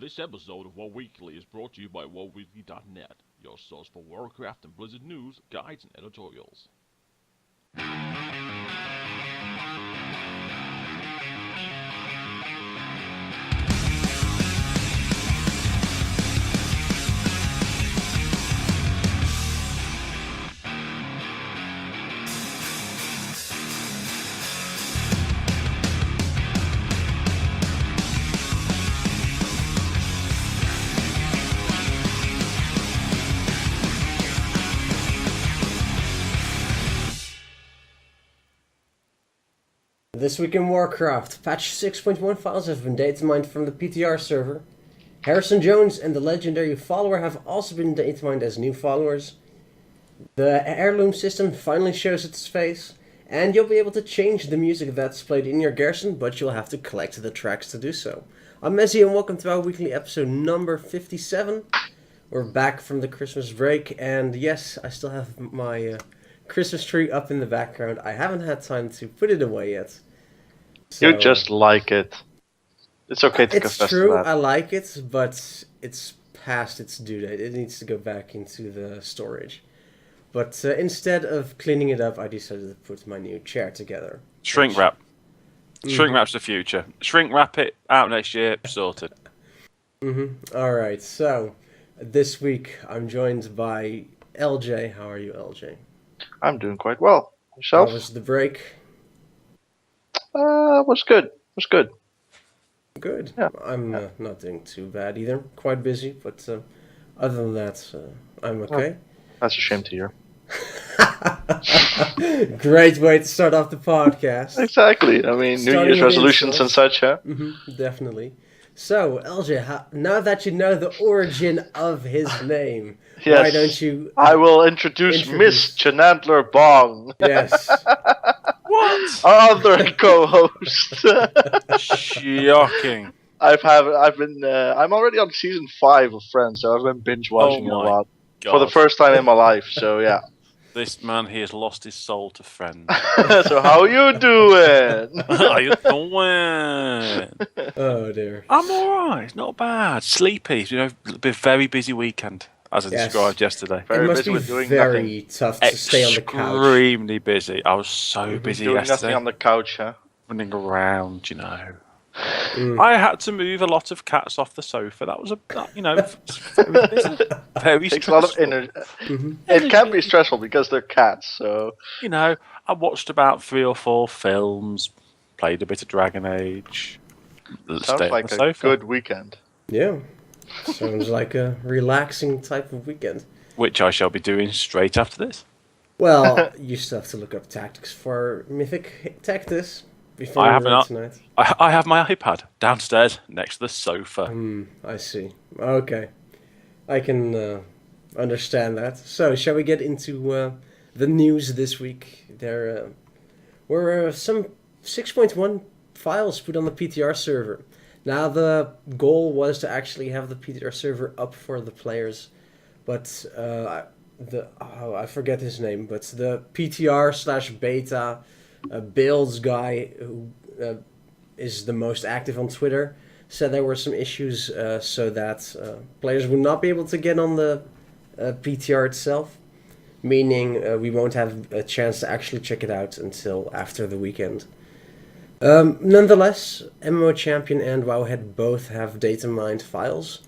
This episode of WoW Weekly is brought to you by WoWweekly.net, your source for Warcraft and Blizzard news, guides, and editorials. This week in Warcraft, patch 6.1 files have been data mined from the PTR server. Harrison Jones and the legendary follower have also been data mined as new followers. The heirloom system finally shows its face, and you'll be able to change the music that's played in your garrison, but you'll have to collect the tracks to do so. I'm Messi and welcome to our weekly episode number 57. We're back from the Christmas break, and yes, I still have my Christmas tree up in the background. I haven't had time to put it away yet. So, you just like it. It's okay to confess it's true, to that. I like it, but it's past its due date. It needs to go back into the storage. But instead of cleaning it up, I decided to put my new chair together. Shrink wrap. Shrink wrap's the future. Shrink wrap it out next year, sorted. Alright, so this week I'm joined by LJ. How are you, LJ? I'm doing quite well. Yourself? How was the break? Was good. Was good. Good. Yeah. I'm not doing too bad either. Quite busy, but other than that, I'm okay. That's a shame to hear. Great way to start off the podcast. Exactly. I mean, New Starting Year's with resolutions insults. and such, huh? Definitely. So, LJ, now that you know the origin of his name, Yes. why don't you... I will introduce Miss Chanantler Bong, Yes. What? our other co-host. Shocking. I'm already on season 5 of Friends, so I've been binge watching it a my lot God. for the first time in my life. So yeah. This man, he has lost his soul to friends. So how you doing? How you doing? Oh, dear. I'm alright, not bad. Sleepy, a very busy weekend, as I Yes. described yesterday. Very It must busy be with doing very tough to stay on the couch. Extremely busy. I was so busy Doing yesterday. nothing on the couch, huh? Running around, I had to move a lot of cats off the sofa. That was very busy. Very Takes a lot of stressful. energy. It can be stressful because they're cats, so... I watched about 3 or 4 films, played a bit of Dragon Age. Sounds stayed on like the a sofa, good weekend. Yeah. Sounds like a relaxing type of weekend. which I shall be doing straight after this. Well, you still have to look up tactics for Mythic Tactics before I you have read not. tonight. I have my iPad downstairs next to the sofa. I see. Okay. I can understand that. So, shall we get into the news this week? There were some 6.1 files put on the PTR server. Now, the goal was to actually have the PTR server up for the players, but I forget his name, but the PTR/beta builds guy who is the most active on Twitter said there were some issues so that players would not be able to get on the PTR itself, meaning we won't have a chance to actually check it out until after the weekend. Nonetheless, MMO Champion and Wowhead both have data mined files,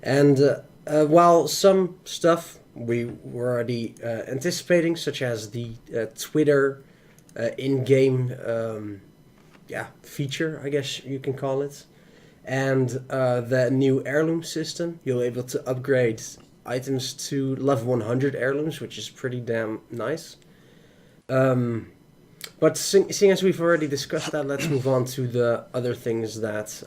and while some stuff we were already anticipating, such as the Twitter in-game feature, I guess you can call it, and the new heirloom system, you'll be able to upgrade items to level 100 heirlooms, which is pretty damn nice. But seeing as we've already discussed that, let's move on to the other things that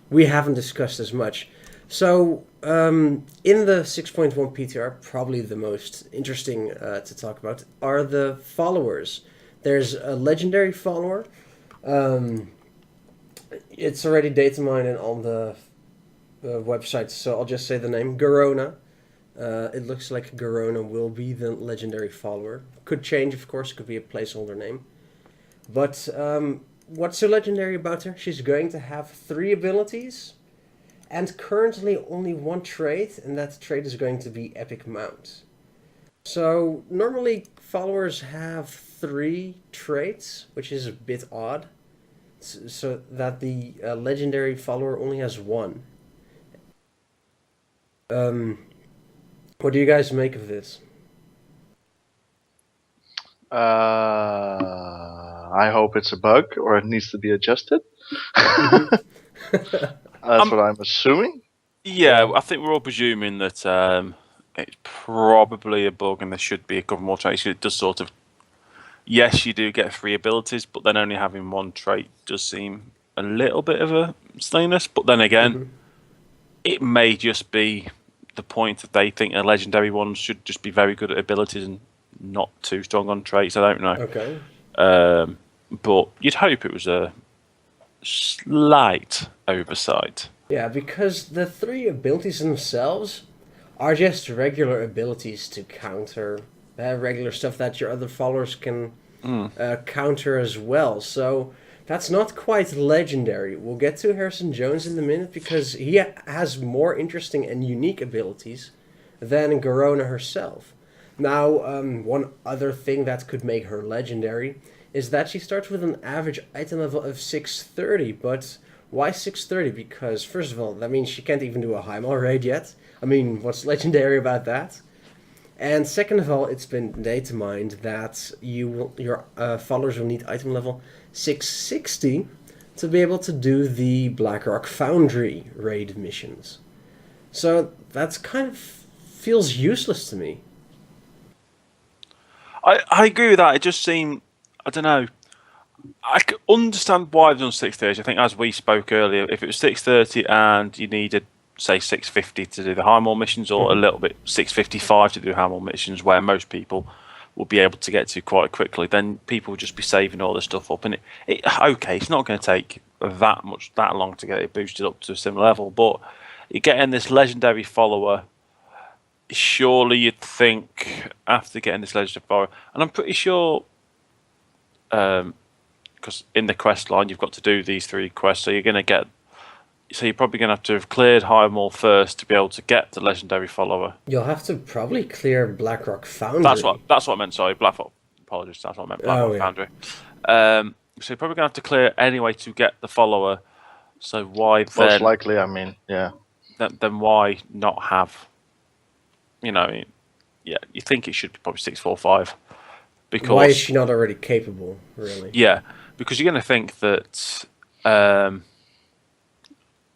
we haven't discussed as much. So, in the 6.1 PTR, probably the most interesting to talk about are the followers. There's a legendary follower. It's already data mined on the website, so I'll just say the name, Garona. It looks like Garona will be the legendary follower. Could change, of course, could be a placeholder name. But what's so legendary about her? She's going to have 3 abilities, and currently only one trait, and that trait is going to be Epic Mount. So normally followers have 3 traits, which is a bit odd, so that the legendary follower only has 1. What do you guys make of this? I hope it's a bug or it needs to be adjusted. Mhm. That's what I'm assuming. Yeah, I think we're all presuming that it's probably a bug and there should be a couple more traits. It does sort of, yes, you do get 3 abilities, but then only having 1 trait does seem a little bit of a slowness. But then again, it may just be the point that they think the legendary ones should just be very good at abilities and not too strong on traits. I don't know. Okay. But you'd hope it was a slight oversight. Yeah, because the 3 abilities themselves are just regular abilities to counter regular stuff that your other followers can counter as well. So that's not quite legendary. We'll get to Harrison Jones in a minute because he has more interesting and unique abilities than Garona herself. Now, one other thing that could make her legendary is that she starts with an average item level of 630, but why 630? Because, first of all, that means she can't even do a Highmaul raid yet. I mean, what's legendary about that? And second of all, it's been data mined that your followers will need item level 660 to be able to do the Blackrock Foundry raid missions. So that's kind of feels useless to me. I agree with that. It just seemed, I don't know. I can understand why they've done 630. I think as we spoke earlier, if it was 630 and you needed, say, 650 to do the Highmaul missions, or a little bit 655 to do Highmaul missions, where most people will be able to get to quite quickly, then people will just be saving all this stuff up. And okay, it's not going to take that long to get it boosted up to a similar level, but you're getting this legendary follower. Surely you'd think after getting this legendary follower, and I'm pretty sure, because in the quest line you've got to do these 3 quests, so you're probably going to have to have cleared Highmaul first to be able to get the legendary follower. You'll have to probably clear Blackrock Foundry. That's what I meant. Sorry, Blackrock. Apologies, that's what I meant. Blackrock Foundry. So you're probably going to have to clear anyway to get the follower. So why then? Most likely, I mean, yeah. Then why not have? Yeah, you think it should be probably 645. Because why is she not already capable? Really? Yeah, because you're going to think that.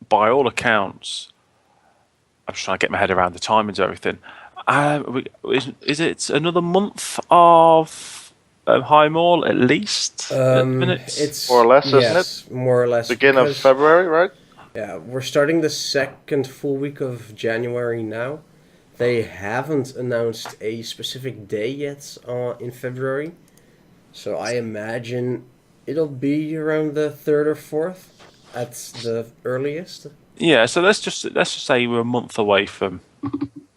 By all accounts, I'm just trying to get my head around the timings of everything. Is it another month of Highmaul at least? It's more or less, isn't it? More or less. Beginning of February, right? Yeah, we're starting the 2nd full week of January now. They haven't announced a specific day yet in February, so I imagine it'll be around the 3rd or 4th at the earliest. Yeah, so let's just say we're a month away from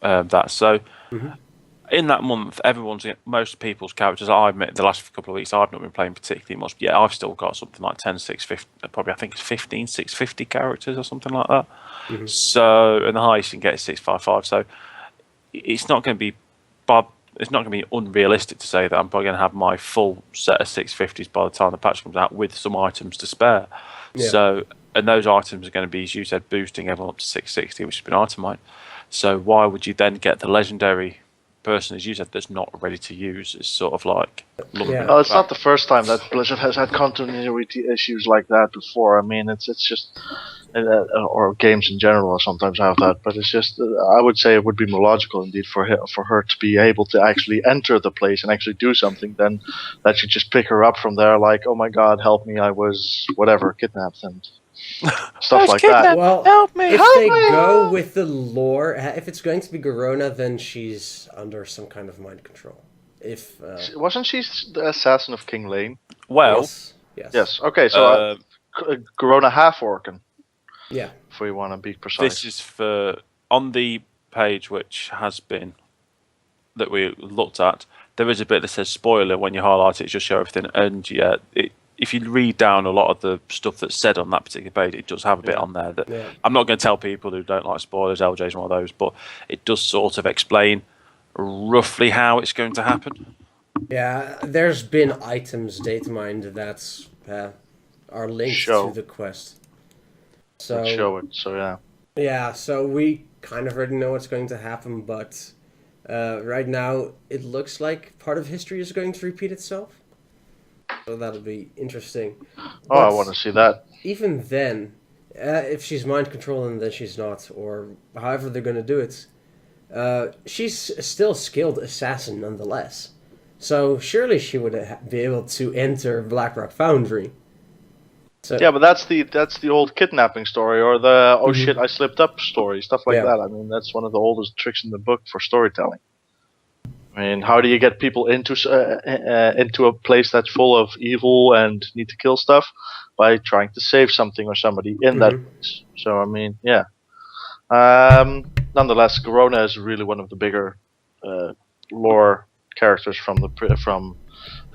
that. So in that month, most people's characters, I admit, the last couple of weeks I've not been playing particularly much, but yeah, I've still got something like 10, 650, probably I think it's 15, 650 characters or something like that. So, and the highest you can get is 655. So it's not going to be unrealistic to say that I'm probably going to have my full set of 650s by the time the patch comes out with some items to spare. Yeah. So, and those items are going to be, as you said, boosting everyone up to 660, which has been itemized. So why would you then get the legendary person, as you said, that's not ready to use? It's sort of like... Yeah. Oh, it's not the first time that Blizzard has had continuity issues like that before. I mean, it's just... or games in general sometimes have that, but it's just I would say it would be more logical indeed for her to be able to actually enter the place and actually do something than that you just pick her up from there like, oh my god, help me, I was whatever kidnapped and stuff like that. Well, help me, if they go with the lore, if it's going to be Garona, then she's under some kind of mind control. If wasn't she the assassin of King Lane? Well, yes. Okay, so Garona half Orcan. Yeah. If we want to be precise. This is for on the page which has been that we looked at. There is a bit that says spoiler when you highlight it, just show everything, and yeah, if you read down a lot of the stuff that's said on that particular page, it does have a bit on there that I'm not going to tell people who don't like spoilers. LJ's one of those, but it does sort of explain roughly how it's going to happen. Yeah, there's been items data mined that are linked to the quest. So show it. So yeah. Yeah, so we kind of already know what's going to happen, but right now it looks like part of history is going to repeat itself. So that'll be interesting. Oh, I want to see that. Even then, if she's mind controlling, then she's not, or however they're going to do it, she's still a skilled assassin nonetheless. So surely she would be able to enter Blackrock Foundry. So, yeah, but that's the old kidnapping story, or the oh shit I slipped up story, stuff like that. I mean, that's one of the oldest tricks in the book for storytelling. I mean, how do you get people into a place that's full of evil and need to kill stuff? By trying to save something or somebody in that place. So I mean, yeah. Nonetheless, Garona is really one of the bigger lore characters from I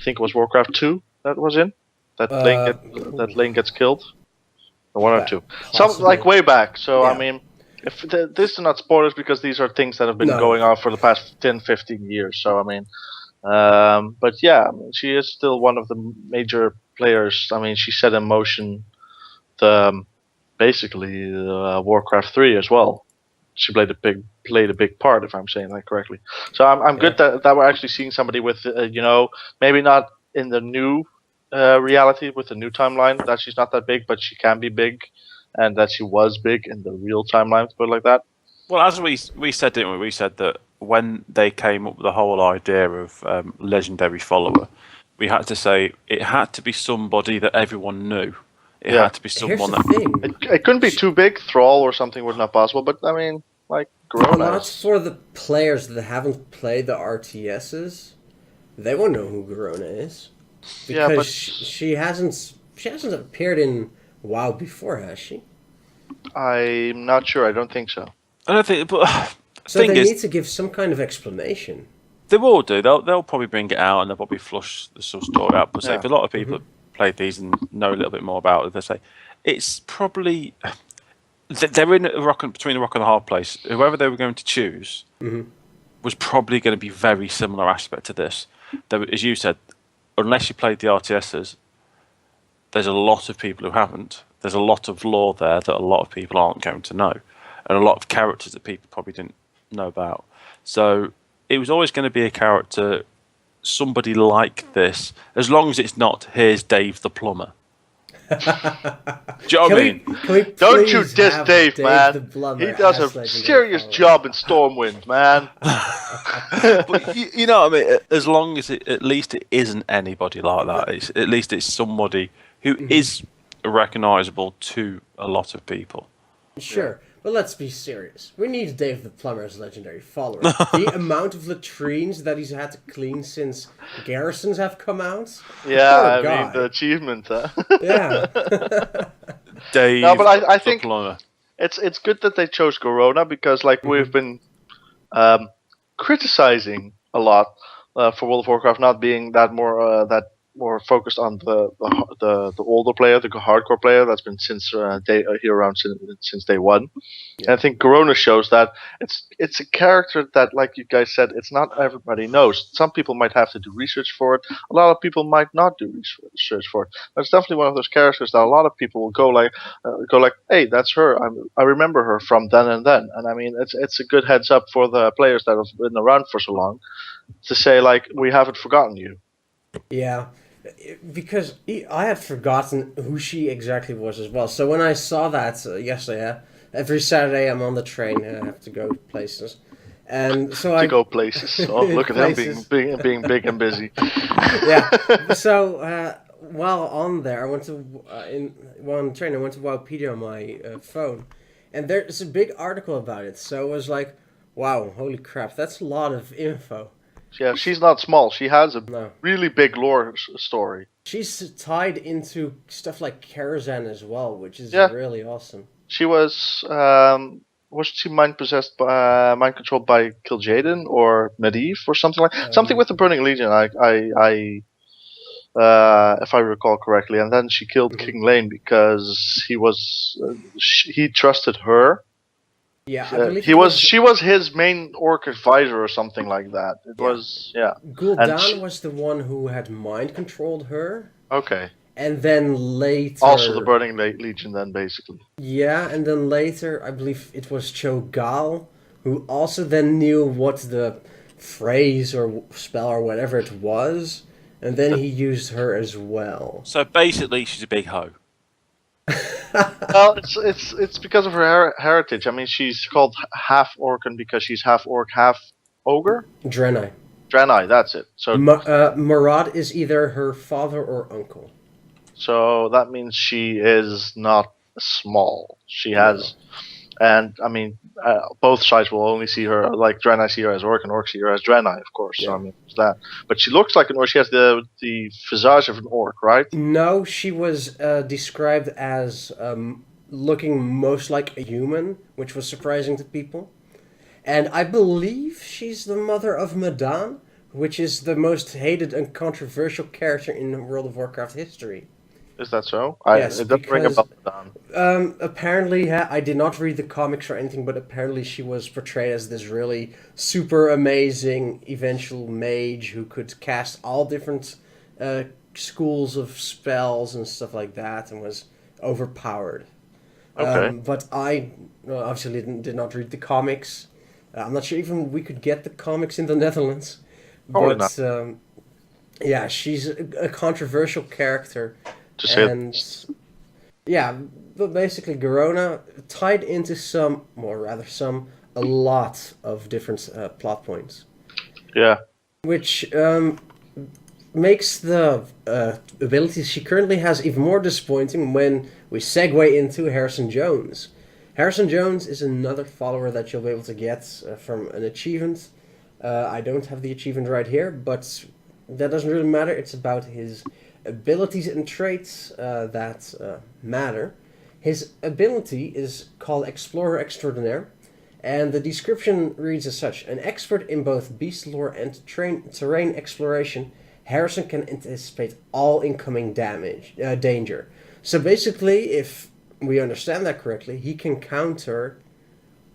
think it was Warcraft 2 that was in. That Lane gets killed. Or 1 or 2. Some like way back. So I mean, if these are not spoilers because these are things that have been going on for the past 10, 15 years. So I mean, but yeah, I mean, she is still one of the major players. I mean, she set in motion basically Warcraft 3 as well. She played a big part, if I'm saying that correctly. So I'm good that we're actually seeing somebody with maybe not in the new reality with the new timeline that she's not that big, but she can be big, and that she was big in the real timeline, to put it like that. Well, as we said, didn't we? We said that when they came up with the whole idea of legendary follower, we had to say it had to be somebody that everyone knew. It had to be someone it couldn't be too big. Thrall or something was not possible, but I mean, like Garona. Not for the players that haven't played the RTSs. They won't know who Garona is. Because she hasn't appeared in WoW before, has she? I'm not sure. I don't think so. I don't think. But so they need to give some kind of explanation. They will do. They'll probably bring it out and they'll probably flush the sub story out. But say if a lot of people have played these and know a little bit more about it, they say it's probably they're in between a rock and a hard place. Whoever they were going to choose was probably going to be very similar aspect to this. As you said, unless you played the RTSs, there's a lot of people who haven't. There's a lot of lore there that a lot of people aren't going to know, and a lot of characters that people probably didn't know about. So it was always going to be a character, somebody like this, as long as it's not, here's Dave the plumber. Do you know what I mean? Don't you diss Dave, man. He does a serious job in Stormwind, man. But you know what I mean? As long as at least it isn't anybody like that. At least it's somebody who is recognisable to a lot of people. Sure, but let's be serious. We need Dave the Plumber as legendary follower. The amount of latrines that he's had to clean since garrisons have come out. Yeah, I mean the achievement. Yeah. Dave. No, but I think it's good that they chose Garona because we've been criticizing a lot for World of Warcraft not being that more focused on the older player, the hardcore player that's been here around since day one. Yeah. And I think Garona shows that it's a character that, like you guys said, it's not everybody knows. Some people might have to do research for it. A lot of people might not do research for it. But it's definitely one of those characters that a lot of people will go like, hey, that's her. I remember her from then and then. And I mean, it's a good heads up for the players that have been around for so long to say we haven't forgotten you. Yeah. Because I had forgotten who she exactly was as well. So when I saw that yesterday, every Saturday I'm on the train. I have to go places, and so go places. Oh, look at them being big and busy. Yeah. So while on there, I went to while on the train, I went to Wowpedia on my phone, and there's a big article about it. So it was like, wow, holy crap, that's a lot of info. Yeah, she's not small. She has a really big lore story. She's tied into stuff like Karazhan as well, which is really awesome. She was she mind controlled by Kil'jaeden or Medivh or something like something with the Burning Legion. if I recall correctly, and then she killed King Lane because he trusted her. Yeah, I believe it was She was his main orc advisor or something like that. It Yeah. was yeah, and Gul'dan was the one who had mind controlled her, okay. and then later. Also, the Burning Legion, then basically. Yeah, and then later, I believe it was Cho'Gall, who also then knew what the phrase or spell or whatever it was, and then he used her as well. So basically, she's a big hoe. Well, it's because of her heritage. I mean, she's called half Orcan because she's half orc, half ogre. Draenei. Draenei, that's it. So Murad is either her father or uncle. so that means she is not small. She has, and I mean, both sides will only see her like Draenei see her as orc and orc see her as Draenei, of course. So Yeah. I mean, it's that. But she looks like an orc. She has the visage of an orc, right? No, she was described as looking most like a human, which was surprising to people. And I believe she's the mother of Madan, which is the most hated and controversial character in World of Warcraft history. Is that so? Yes, it doesn't ring a because- bell. Dan. Apparently, I did not read the comics or anything, but apparently she was portrayed as this really super amazing eventual mage who could cast all different schools of spells and stuff like that, and was overpowered. Okay. But I obviously did not read the comics. I'm not sure even we could get the comics in the Netherlands. Probably But yeah, she's a controversial character. To say And yeah, but basically Garona tied into a lot of different plot points, yeah. which makes the abilities she currently has even more disappointing when we segue into Harrison Jones. Harrison Jones is another follower that you'll be able to get from an achievement. I don't have the achievement right here, but that doesn't really matter. It's about his abilities and traits that matter. His ability is called Explorer Extraordinaire, and the description reads as such: an expert in both beast lore and terrain exploration, Harrison can anticipate all incoming danger. So basically, if we understand that correctly, he can counter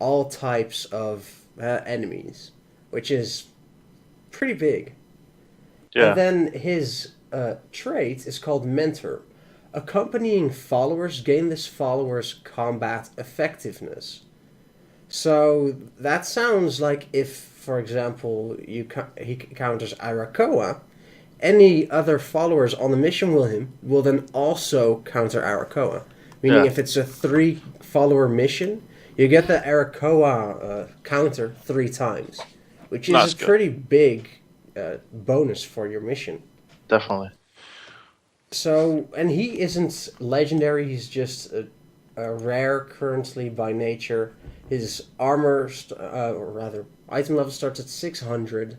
all types of enemies, which is pretty big. Yeah. And then his trait is called Mentor. Accompanying followers gain this follower's combat effectiveness. So that sounds like if, for example, he counters Arakoa, any other followers on the mission with him will then also counter Arakoa. Meaning Yeah. if it's a 3-follower mission, you get the Arakoa counter 3 times, which is That's a good. pretty big bonus for your mission. Definitely. So, and he isn't legendary, he's just a rare currently by nature. His armor, or rather, item level starts at 600.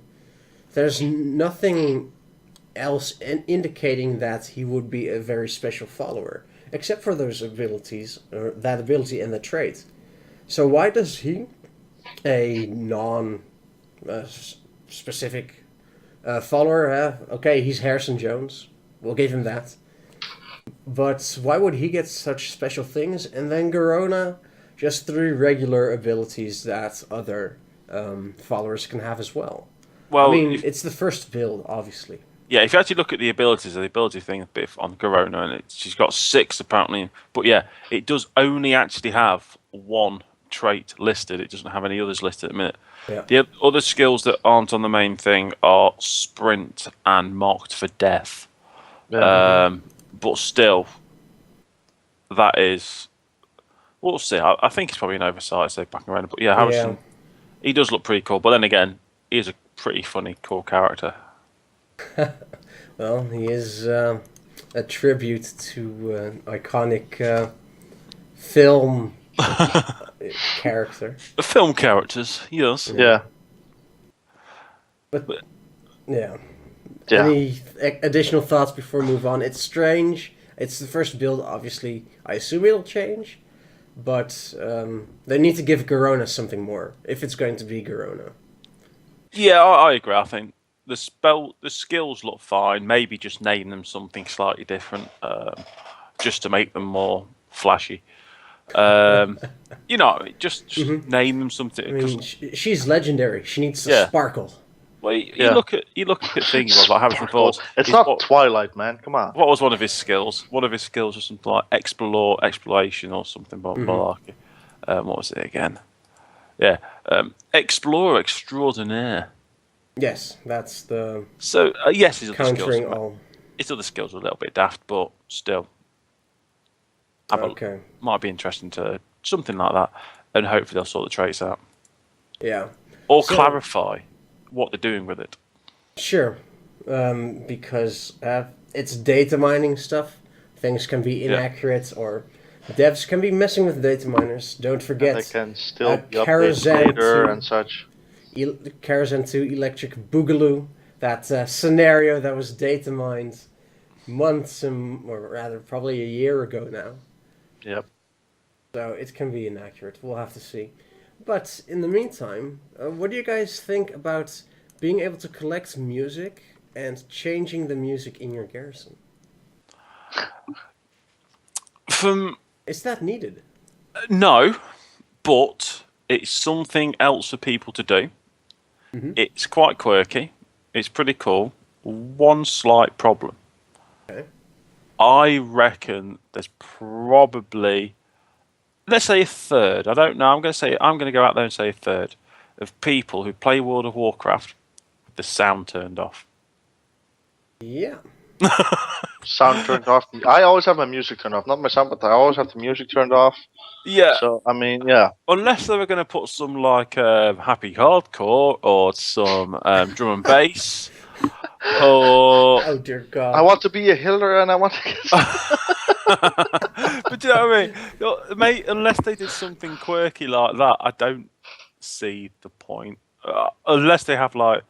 There's nothing else indicating that he would be a very special follower, except for those abilities, or that ability and the trait. So why does he, a non-specific follower, okay, he's Harrison Jones, we'll give him that. But why would he get such special things? And then Garona, just 3 regular abilities that other followers can have as well. Well, I mean, it's the first build, obviously. yeah, if you actually look at the abilities, the ability thing a bit on Garona, and she's got 6 apparently. But yeah, it does only actually have 1 trait listed. It doesn't have any others listed at the minute. Yeah. The other skills that aren't on the main thing are sprint and marked for death. Yeah. But still, that is. We'll see. I think it's probably an oversight, so back around. But yeah, Harrison, he does look pretty cool. But then again, he is a pretty funny, cool character. Well, he is a tribute to an iconic film character. The film characters, yes. Yeah. But yeah. Yeah. Any additional thoughts before we move on? It's strange. It's the first build, obviously. I assume it'll change. But they need to give Garona something more, if it's going to be Garona. Yeah, I agree. I think the skills look fine. Maybe just name them something slightly different, just to make them more flashy. Just name them something. I mean, she's legendary. She needs to Yeah. sparkle. Well, you Yeah. look at things like Harrison Ford. It's He's not what- Twilight, man. Come on. What was one of his skills? One of his skills was something like exploration or something. Malarkey. What was it again? Yeah, explorer extraordinaire. Yes, that's the So yes, his other countering skills. all. His other skills are a little bit daft, but still, Okay. might be interesting to something like that, and hopefully they'll sort the traits out Yeah. or So- clarify what they're doing with it. Sure. Because it's data mining stuff. Things can be inaccurate, or devs can be messing with data miners. Don't forget. They can still be updated Karazhan later 2. and such. Karazhan 2 Electric Boogaloo, that scenario that was data mined months, or rather probably a year ago now. Yep. So it can be inaccurate. We'll have to see. But in the meantime, what do you guys think about being able to collect music and changing the music in your garrison? Is that needed? No, but it's something else for people to do. It's quite quirky. It's pretty cool. One slight problem. Okay. I reckon there's probably, let's say a third. I don't know. I'm going to go out there and say a third of people who play World of Warcraft with the sound turned off. Yeah. Sound turned off. I always have my music turned off. Not my sound, but I always have the music turned off. Yeah. So, I mean, yeah. Unless they were going to put some like happy hardcore or some drum and bass, or Oh dear God. I want to be a healer and I want to get... but do you know what I mean? Mate, unless they did something quirky like that, I don't see the point. Unless they have like,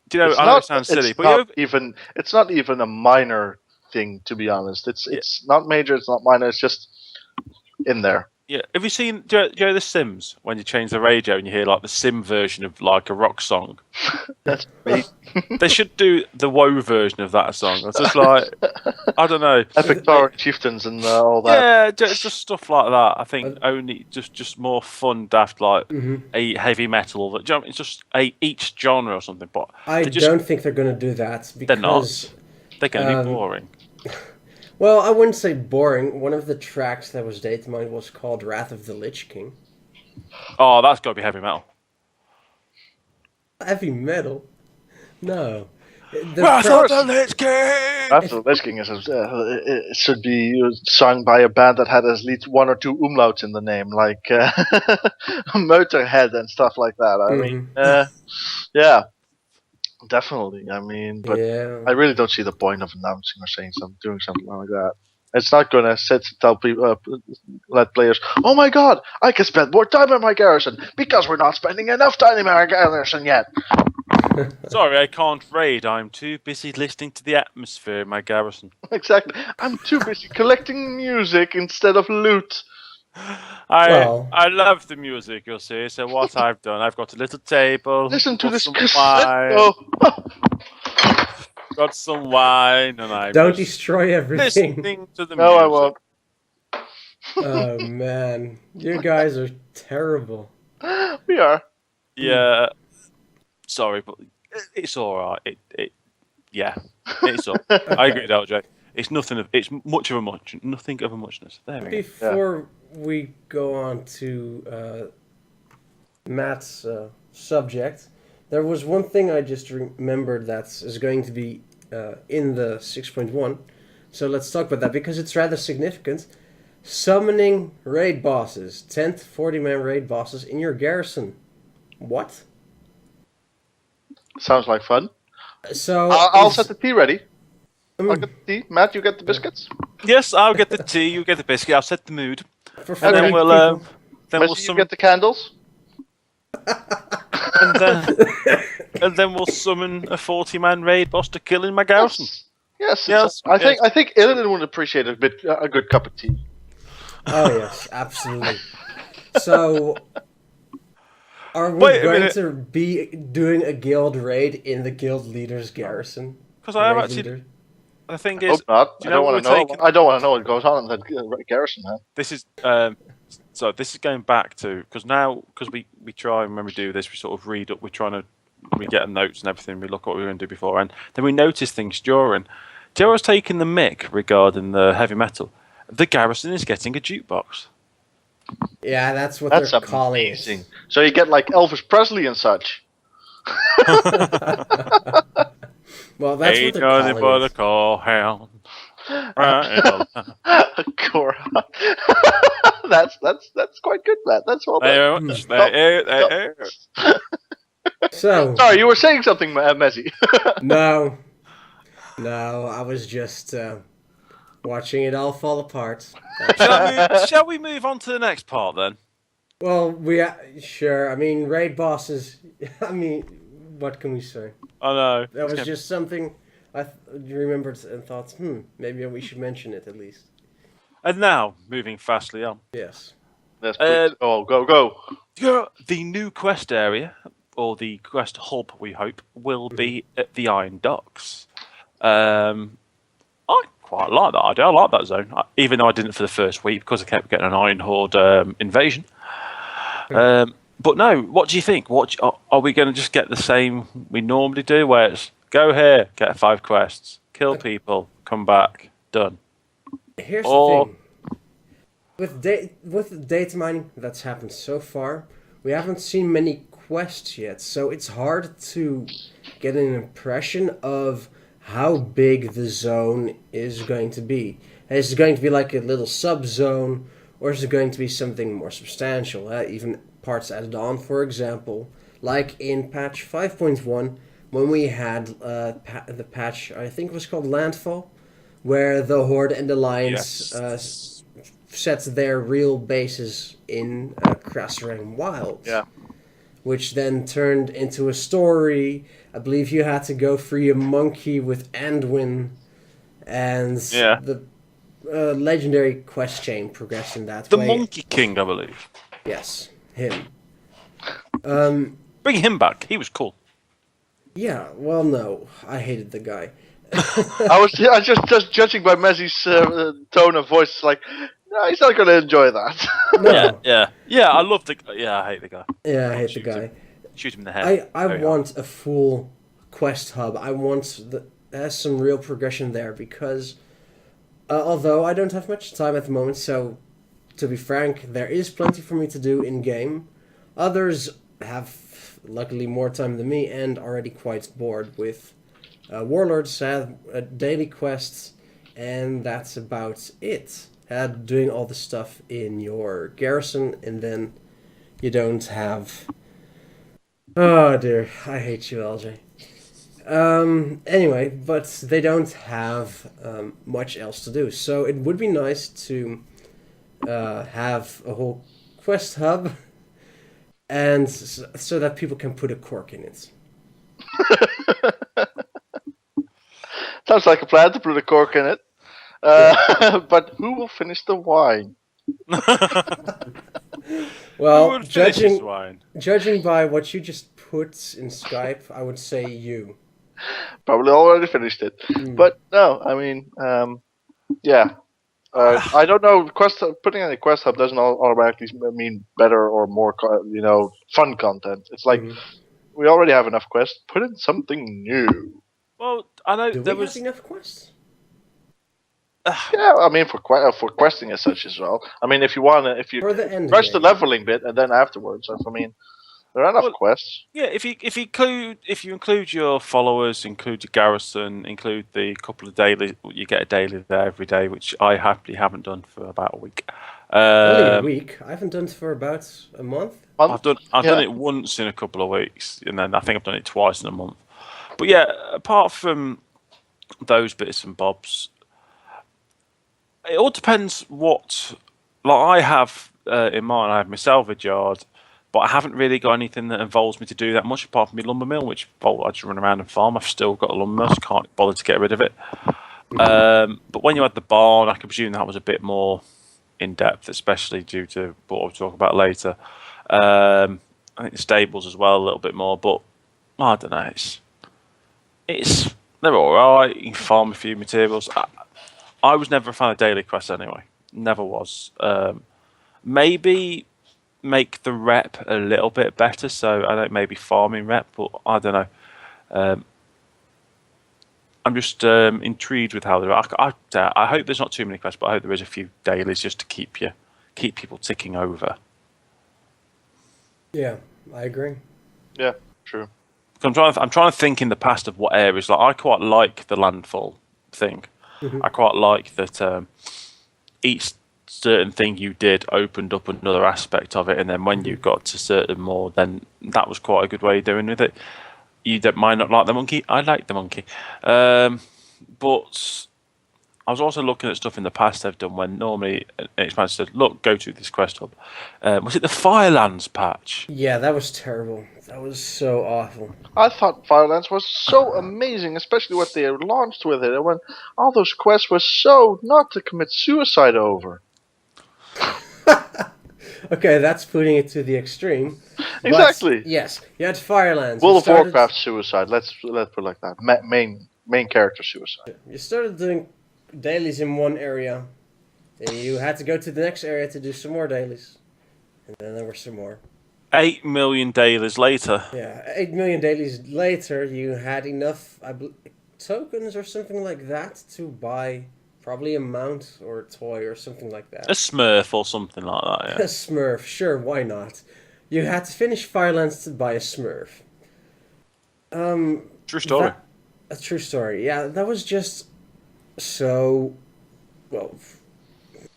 do you know? I know it sounds silly, but it's not even a minor thing, to be honest. It's not major. It's not minor. It's just in there. yeah. Have you seen? Do you know The Sims when you change the radio and you hear like the Sim version of like a rock song? That's great. They should do the WoW version of that song. It's just like, I don't know. Epic Tower Chieftains and all that. Yeah, just stuff like that. I think only just more fun, daft, like a heavy metal. But do you know, it's just each genre or something. But I don't think they're going to do that because they're not. They're going to be boring. Well, I wouldn't say boring. One of the tracks that was data mined was called "Wrath of the Lich King." Oh, that's got to be heavy metal. Heavy metal? No. Wrath of the Lich King. After the Lich King it should be sung by a band that had at least one or two umlauts in the name, like Motorhead and stuff like that. I mean, yeah, definitely. I mean, but yeah. I really don't see the point of announcing or doing something like that. It's not going to tell people, let players, oh my god, I can spend more time in my garrison because we're not spending enough time in our garrison yet. Sorry, I can't raid. I'm too busy listening to the atmosphere in my garrison. Exactly. I'm too busy collecting music instead of loot. I love the music, you'll see. So what I've done, I've got a little table. Listen to this some cassette. wine. Got some wine, and I Don't destroy everything. listening to the No, music. I won't. Oh man, you guys are terrible. We are. Yeah. Sorry, but it's all right. Yeah, it's all. I agree with LJ. It's nothing of. It's nothing of a muchness. There we go. Before we go on to Matt's subject, there was one thing I just remembered that is going to be in the 6.1. So let's talk about that because it's rather significant. Summoning raid bosses, 10 to 40-man raid bosses in your garrison. What? Sounds like fun. So I'll set the tea ready. I'll get the tea. Matt, you get the biscuits. Yes, I'll get the tea. You get the biscuit. I'll set the mood, for and then 40 we'll people. Messi, you get the candles. and then we'll summon a 40-man raid boss to kill in my garrison. Yes. I think Illidan would appreciate a good cup of tea. Oh yes, absolutely. So Are we Wait a going minute. to be doing a guild raid in the guild leader's garrison? Because I have Raid actually. leader? The thing I is, hope not. do you know what we're taking? I don't want to know what goes on in that garrison, man. This is so this is going back to because we try and when we do this we sort of read up. We get notes and everything. We look at what we were going to do before, and then we notice things during. Joe's taking the mick regarding the heavy metal. The garrison is getting a jukebox. Yeah, that's what That's they're calling amazing. it. So you get like Elvis Presley and such. Well, that's what Ain't they're nothing but calling a it. call hound. Cora. that's quite good, Matt. That's well done. So, Sorry, you were saying something, Messi. no, I was just watching it all fall apart. Shall we move on to the next part then? Well, sure. I mean, raid bosses. I mean, what can we say? I know. That was just something I remembered and thought, maybe we should mention it at least. And now, moving fastly on. Yes. Yes, please. Go. The new quest area, or the quest hub, we hope, will be at the Iron Docks. I quite like that idea. I like that zone, even though I didn't for the first week because I kept getting an Iron Horde invasion. But no, what do you think? Are we going to just get the same we normally do, where it's go here, get 5 quests, kill people, come back, done? Here's the thing. With data mining that's happened so far, we haven't seen many quests yet, so it's hard to get an impression of how big the zone is going to be. Is it going to be like a little sub-zone, or is it going to be something more substantial? Even parts added on, for example, like in patch 5.1, when we had the patch, I think it was called Landfall, where the Horde and Alliance set their real bases in Krasserang Wilds. Yeah. Which then turned into a story. I believe you had to go free a monkey with Anduin, and the legendary quest chain progressed in that way. The Monkey King, I believe. Yes, him. Bring him back. He was cool. Yeah, well, no. I hated the guy. I was just judging by Messi's tone of voice. Like, no, he's not going to enjoy that. No. Yeah. I love the. Yeah, I hate the guy. Yeah, I hate the guy. Shoot him in the head. I want a full quest hub. I want has some real progression there because although I don't have much time at the moment, so to be frank, there is plenty for me to do in game. Others have luckily more time than me and already quite bored with Warlords have daily quests, and that's about it. Doing all the stuff in your garrison, and then you don't have. Oh dear, I hate you, LJ. Anyway, but they don't have much else to do, so it would be nice to have a whole quest hub, and so that people can put a cork in it. Sounds like a plan to put a cork in it. But who will finish the wine? Well, judging by what you just put in Skype, I would say you. Probably already finished it. But no, I mean, yeah. I don't know. Putting in a quest hub doesn't automatically mean better or more, fun content. It's like we already have enough quests. Put in something new. Well, I know Do there we was have enough quests? Yeah, I mean for questing as such as well. I mean, if you For the end rush the game. leveling bit and then afterwards, I mean, there are enough quests. Yeah, if you include your followers, include your garrison, include the couple of daily, you get a daily there every day, which I happily haven't done for about a week. Only a week. I haven't done it for about a month. I've done it once in a couple of weeks, and then I think I've done it twice in a month. But yeah, apart from those bits and bobs, it all depends what. Like I have in mind, I have my salvage yard, but I haven't really got anything that involves me to do that much apart from my lumber mill, which I just run around and farm. I've still got a lumber mill, so can't bother to get rid of it. But when you had the barn, I can presume that was a bit more in depth, especially due to what we'll talk about later. I think the stables as well a little bit more, but I don't know. It's they're all right. You can farm a few materials. I was never a fan of daily quests anyway. Never was. Maybe make the rep a little bit better. So I don't maybe farming rep, but I don't know. I'm just intrigued with how they're. I hope there's not too many quests, but I hope there is a few dailies just to keep people ticking over. Yeah, I agree. Yeah, true. I'm trying to think in the past of what areas. Like I quite like the landfall thing. I quite like that each certain thing you did opened up another aspect of it, and then when you got to certain more, then that was quite a good way of doing with it. You don't might not like the monkey. I like the monkey, but I was also looking at stuff in the past they've done when normally an expansion said, "Look, go to this quest hub." Was it the Firelands patch? Yeah, that was terrible. That was so awful. I thought Firelands was so amazing, especially what they launched with it, and when all those quests were so not to commit suicide over. Okay, that's putting it to the extreme. But, Exactly. yes, you had Firelands. World You of started- Warcraft suicide. Let's put it like that. Main character suicide. You started doing dailies in one area, and you had to go to the next area to do some more dailies, and then there were some more. 8 million dailies later. Yeah, 8 million dailies later, you had enough tokens or something like that to buy probably a mount or a toy or something like that. A Smurf or something like that, A Smurf, sure, why not? You had to finish Firelands to buy a Smurf. True story. A true story. Yeah, that was just so, well,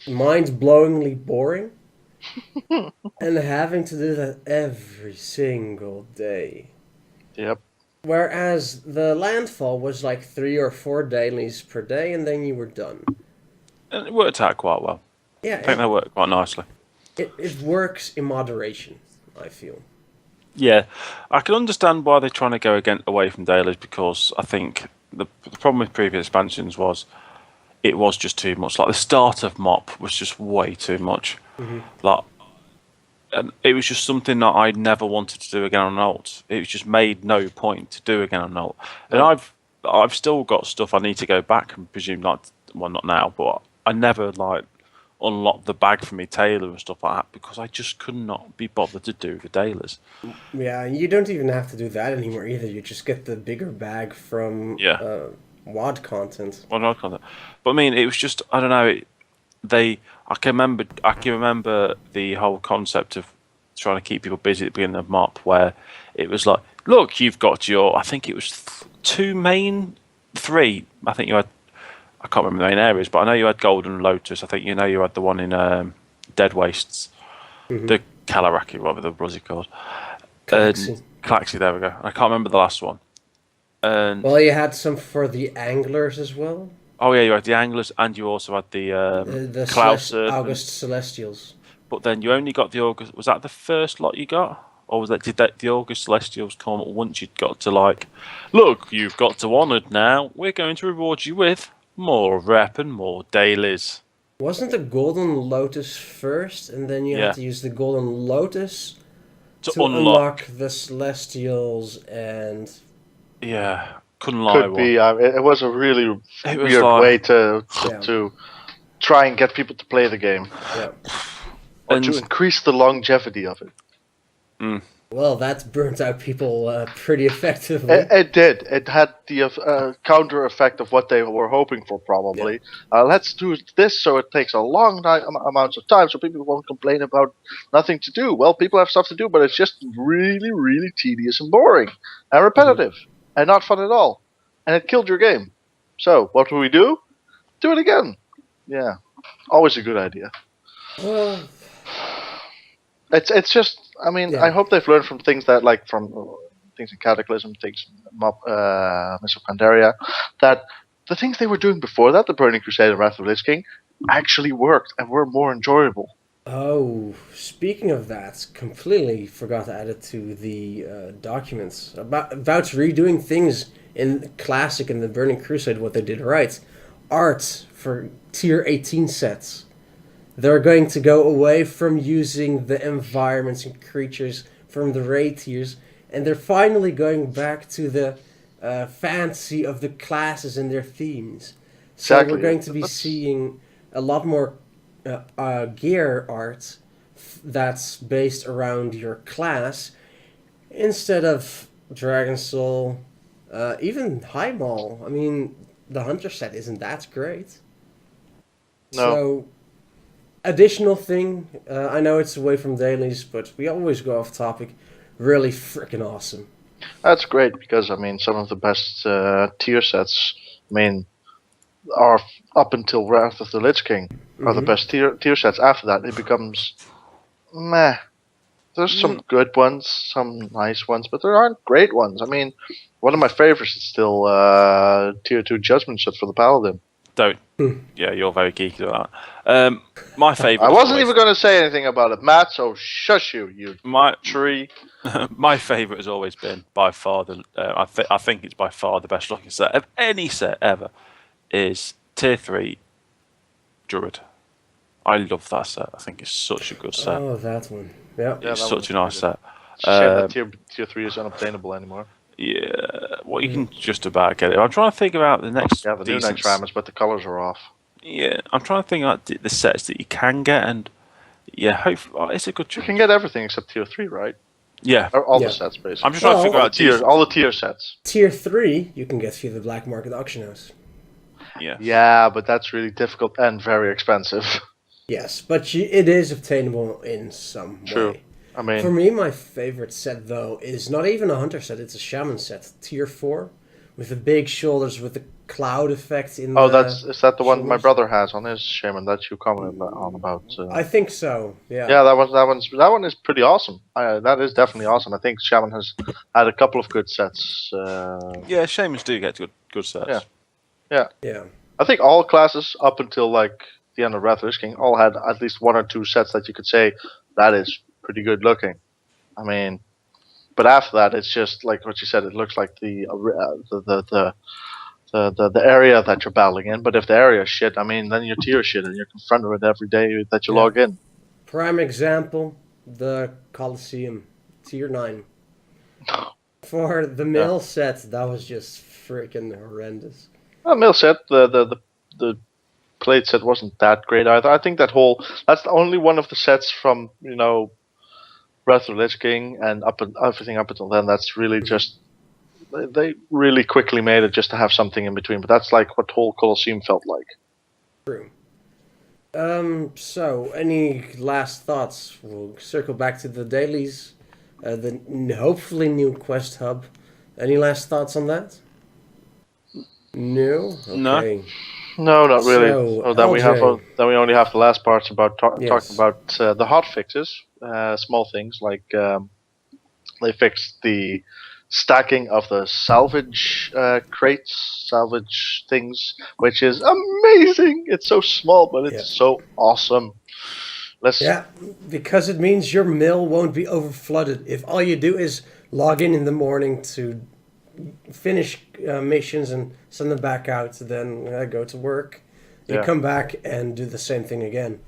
mind-blowingly boring. And having to do that every single day. Yep. Whereas the Landfall was like 3 or 4 dailies per day, and then you were done. And it worked out quite well. Yeah, I think that worked quite nicely. it works in moderation, I feel. Yeah, I can understand why they're trying to go away from dailies, because I think the problem with previous expansions was it was just too much. Like the start of MOP was just way too much. Like, and it was just something that I never wanted to do again on alt. It was just made no point to do again on alt. And I've still got stuff I need to go back and presume, like, well, not now, but I never like unlocked the bag for me Taylor and stuff like that because I just could not be bothered to do the dailies. Yeah, and you don't even have to do that anymore either. You just get the bigger bag from WoD content. Well, not content, but I mean, it was just, I don't know. I can remember the whole concept of trying to keep people busy at the beginning of MOP, where it was like, look, you've got your, I think it was 3. I think you had, I can't remember the main areas, but I know you had Golden Lotus. I think you had the one in Dead Wastes, the Kalaraki, whatever the was it called? Klaxi, there we go. I can't remember the last one. And well, you had some for the anglers as well. Oh yeah, you had the Anglers, and you also had the Klaus August Celestials. But then you only got the August. Was that the first lot you got, or did the August Celestials come once you'd got to like, look, you've got to Honoured now. We're going to reward you with more rep and more dailies. Wasn't the Golden Lotus first, and then you had to use the Golden Lotus to unlock the Celestials and yeah. Couldn't lie. Could be. It was a really weird way to try and get people to play the game. Yeah. Or to increase the longevity of it. Mm. Well, that burnt out people pretty effectively. It did. It had the counter effect of what they were hoping for, probably. Yeah. Let's do this so it takes a long amounts of time so people won't complain about nothing to do. Well, people have stuff to do, but it's just really, really tedious and boring and repetitive. And not fun at all. And it killed your game. So, what do we do? Do it again. Yeah. Always a good idea. Well, it's just, I mean, I hope they've learned from things that, like, from things in Cataclysm, things in Mists of Pandaria, that the things they were doing before that, the Burning Crusade and Wrath of Lich King, actually worked and were more enjoyable. Oh, speaking of that, completely forgot to add it to the documents about redoing things in Classic and the Burning Crusade. What they did right, art for tier 18 sets. They're going to go away from using the environments and creatures from the raid tiers, and they're finally going back to the fantasy of the classes and their themes. So Exactly. we're going to be That's- seeing a lot more gear art that's based around your class instead of Dragon Soul, even High Mall. I mean, the Hunter set isn't that great. No. So, additional thing, I know it's away from dailies, but we always go off topic. Really freaking awesome. That's great because I mean some of the best tier sets, I mean, are up until Wrath of the Lich King are the Mhm. best tier sets. After that, it becomes meh. There's some good ones, some nice ones, but there aren't great ones. I mean, one of my favorites is still tier 2 Judgment set for the Paladin. Don't. Hmm. Yeah, you're very geeky about that. My favourite. I wasn't even going to say anything about it, Matt. So shush you My tree. my favourite has always been by far the. I think it's by far the best looking set of any set ever. Is tier 3 Druid. I love that set. I think it's such a good set. Oh, that one. Yeah. Yeah, It's that such a one's nice pretty set. It's a shame that tier 3 is unobtainable anymore. Yeah, well, you can just about get it. I'm trying to think about the next. Yeah, the new decent Night Rammers, but the colors are off. Yeah, I'm trying to think about the sets that you can get, and yeah, hopefully it's a good You choice. can get everything except tier 3, right? Yeah, Or all Yeah. the sets, basically. I'm just trying to Well, figure out tiers, decent- all the tier sets. Tier 3, you can get via the black market auction house. Yeah, Yeah, but that's really difficult and very expensive. Yes, but it is obtainable in some True. way. I mean, For me, my favorite set, though, is not even a Hunter set, it's a Shaman set. Tier 4, with the big shoulders, with the cloud effect in oh, the... is that the one my shoulders. brother has on his shaman that you commented on about? I think so, yeah. Yeah, that one is pretty awesome. That is definitely awesome. I think Shaman has had a couple of good sets. yeah. Shamans do get good sets. Yeah. Yeah. I think all classes up until like the end of Wrath of the Lich King all had at least one or two sets that you could say that is pretty good looking. I mean, but after that, it's just like what you said. It looks like the area that you're battling in. But if the area is shit, I mean, then you're tier shit and you're confronted with it every day that you Yeah. log in. Prime example, the Colosseum, Tier 9. For the mill set, that was just freaking horrendous. Well, Mill set the plate set wasn't that great either. I think that's the only one of the sets from Wrath of the Lich King and everything up until then. That's really just they really quickly made it just to have something in between. But that's like what whole Colosseum felt like. True. So, any last thoughts? We'll circle back to the dailies, the hopefully new quest hub. Any last thoughts on that? No? No. Okay. No, not really. So, then we have LJ. then we only have the last parts about Yes. talking about the hot fixes, small things like they fixed the stacking of the salvage crates, salvage things, which is amazing. It's so small, but it's so awesome. Yeah, because it means your mill won't be overflooded. If all you do is log in the morning to finish missions and send them back out, then go to work. You come back and do the same thing again.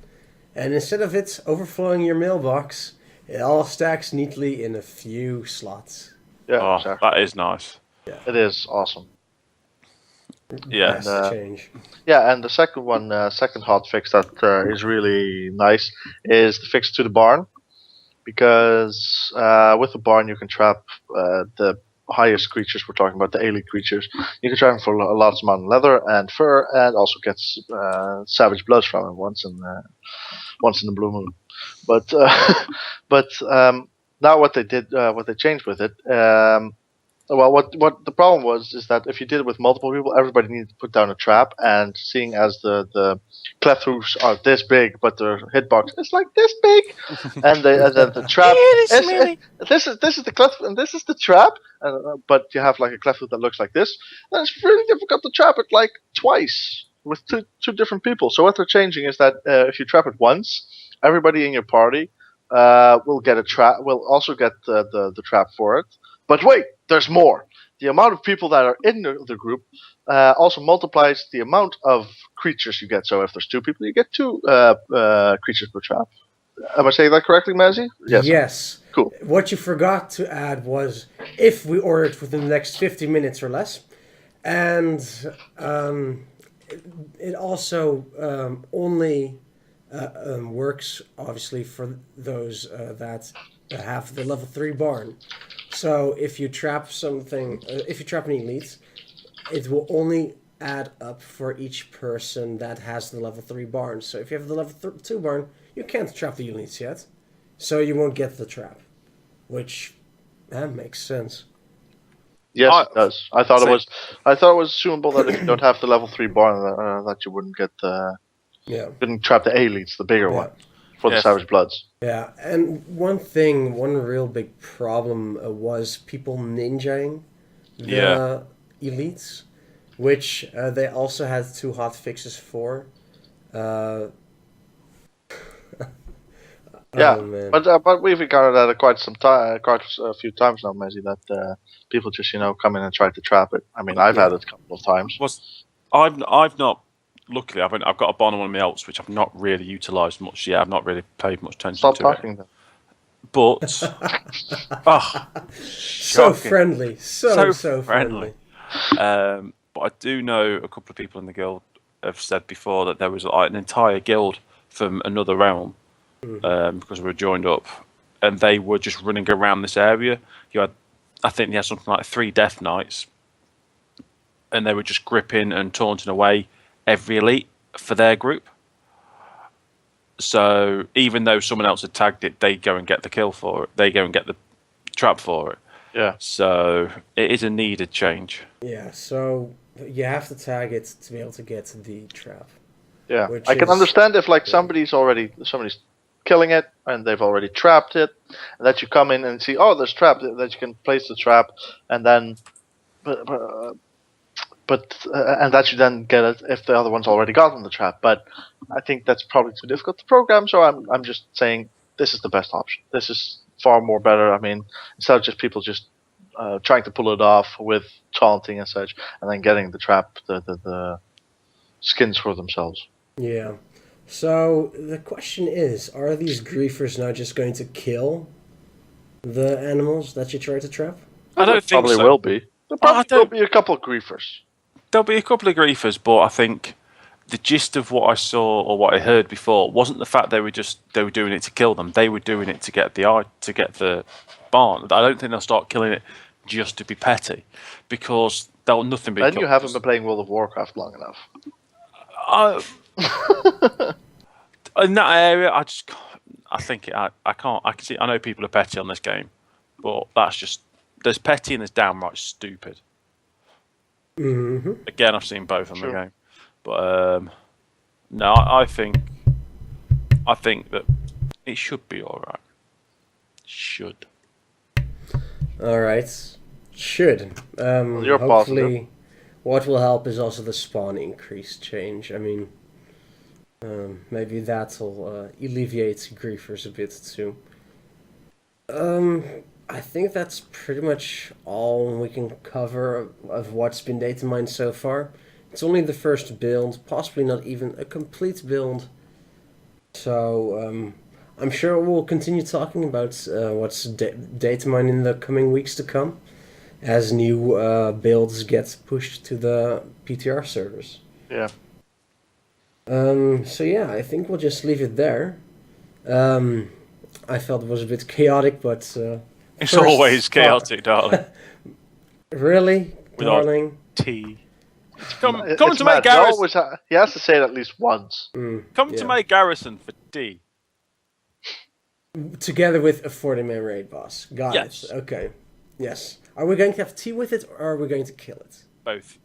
And instead of it overflowing your mailbox, it all stacks neatly in a few slots. Yeah, Oh, exactly. that is nice. It is awesome. Yeah. Best change. Yeah, and the second one, second hot fix that is really nice is the fix to the barn, because with the barn you can trap the highest creatures. We're talking about the elite creatures. You can trap them for a large amount of leather and fur, and also get savage bloods from them once in the blue moon. But now what they changed with it. Well, what the problem was is that if you did it with multiple people, everybody needed to put down a trap, and seeing as the cleft-roofs are this big, but their hitbox is like this big, and then the trap this is the cleft and this is the trap, but you have like a cleft-roof that looks like this, then it's really difficult to trap it like twice with two different people. So what they're changing is that if you trap it once, everybody in your party will get a trap. Will also get the trap for it. But wait, there's more. The amount of people that are in the group also multiplies the amount of creatures you get. So if there's two people, you get two creatures per trap. Am I saying that correctly, Mazzy? Yes. Yes. Cool. What you forgot to add was if we order it within the next 50 minutes or less. And it also only works, obviously, for those that have the level 3 barn. So if you trap something, if you trap an elite, it will only add up for each person that has the level 3 barn. So if you have the level 2 barn, you can't trap the elites yet. So you won't get the trap. Which makes sense. Yes, I- it does. I thought so- it was assumable that if you don't have the level 3 barn, that you wouldn't get Yeah. couldn't trap the elites, the bigger one, for the Yes. Savage Bloods. Yeah, and one real big problem was people ninjaing the Yeah. elites, which they also had 2 hot fixes for. Uh, Yeah, oh, man. but we've encountered that quite a few times now, Messi. That people just come in and try to trap it. I mean, I've had it a couple of times. I've not. Luckily, I've got a barn on one of my alts, which I've not really utilised much yet. I've not really paid much attention Stop to talking. it. Then. But oh, So shocking. friendly, so friendly. But I do know a couple of people in the guild have said before that there was like an entire guild from another realm because we were joined up, and they were just running around this area. I think they had something like 3 death knights, and they were just gripping and taunting away every elite for their group. So even though someone else had tagged it, they go and get the kill for it. They go and get the trap for it. Yeah. So it is a needed change. Yeah, so you have to tag it to be able to get the trap. Yeah, Which I can is- understand if somebody's killing it and they've already trapped it, and that you come in and see, oh, there's trap, that you can place the trap, and then, and that you then get it if the other one's already gotten the trap. But I think that's probably too difficult to program. So I'm just saying this is the best option. This is far more better. I mean, instead of just people just trying to pull it off with taunting and such, and then getting the trap, the skins for themselves. Yeah. So the question is, are these griefers now just going to kill the animals that you try to trap? I don't think Probably so. will be. There Oh, I probably will don't- be a couple of griefers. There'll be a couple of griefers, but I think the gist of what I saw or what I heard before wasn't the fact they were doing it to kill them. They were doing it to get the barn. I don't think they'll start killing it just to be petty, because they'll nothing be. Then you haven't been playing World of Warcraft long enough. In that area, I just can't. I think I can't. I can see. I know people are petty on this game, but that's just there's petty and there's downright stupid. Mm-hmm. Again, I've seen both on the Sure. game, but no, I think that it should be all right. Should. All right. Should. You're Hopefully, positive. what will help is also the spawn increase change. I mean, maybe that'll alleviate griefers a bit too. I think that's pretty much all we can cover of what's been data mined so far. It's only the first build, possibly not even a complete build. So, I'm sure we'll continue talking about what's data mined in the coming weeks to come, as new builds get pushed to the PTR servers. Yeah. So yeah, I think we'll just leave it there. I felt it was a bit chaotic, but It's first always thought- chaotic, darling. Really, With our- darling? Tea. Come It's to my mad. He garrison. always he has to say it at least once. Come to yeah. my garrison for tea. Together with a 40-man raid boss. Got Yes. it. Okay. Yes. Are we going to have tea with it, or are we going to kill it? Both.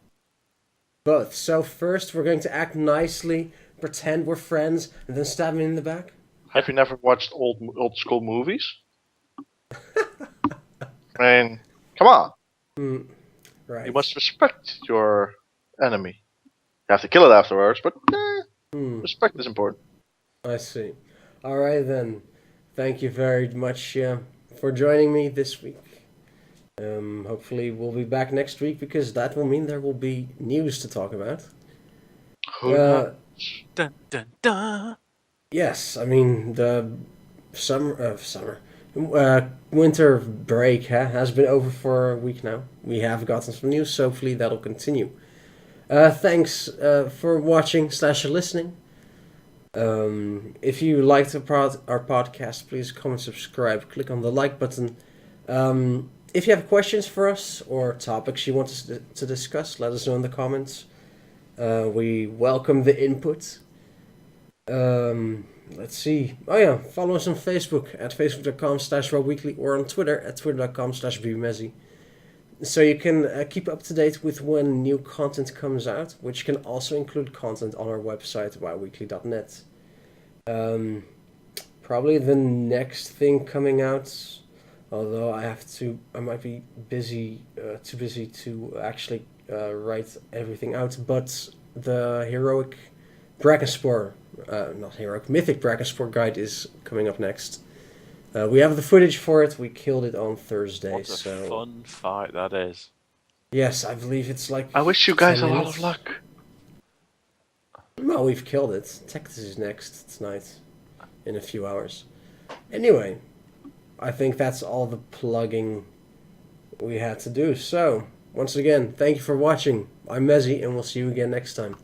Both. So first, we're going to act nicely, pretend we're friends, and then stab him in the back. Have you never watched old school movies? I mean, come on. Right. You must respect your enemy. You have to kill it afterwards, but respect is important. I see. All right then. Thank you very much for joining me this week. Hopefully we'll be back next week, because that will mean there will be news to talk about. Dun dun dun. Yes, I mean the summer. Winter break has been over for a week now. We have gotten some news, so hopefully that'll continue. Thanks for watching / listening. If you liked our podcast, please comment, subscribe, click on the like button. If you have questions for us or topics you want us to discuss, let us know in the comments. We welcome the input. Let's see. Oh yeah, follow us on Facebook at facebook.com/WoWweekly or on Twitter at twitter.com/bmezzy. So you can keep up to date with when new content comes out, which can also include content on our website, wowweekly.net. Probably the next thing coming out, although I might be too busy to actually write everything out, but the heroic Brakenspore, not heroic, mythic Brakenspore guide is coming up next. We have the footage for it. We killed it on Thursday. What a fun fight that is. Yes, I believe it's like. I wish you guys 10 a lot minutes. of luck. Well, we've killed it. Texas is next tonight, in a few hours. Anyway, I think that's all the plugging we had to do. So, once again, thank you for watching. I'm Mezzy, and we'll see you again next time.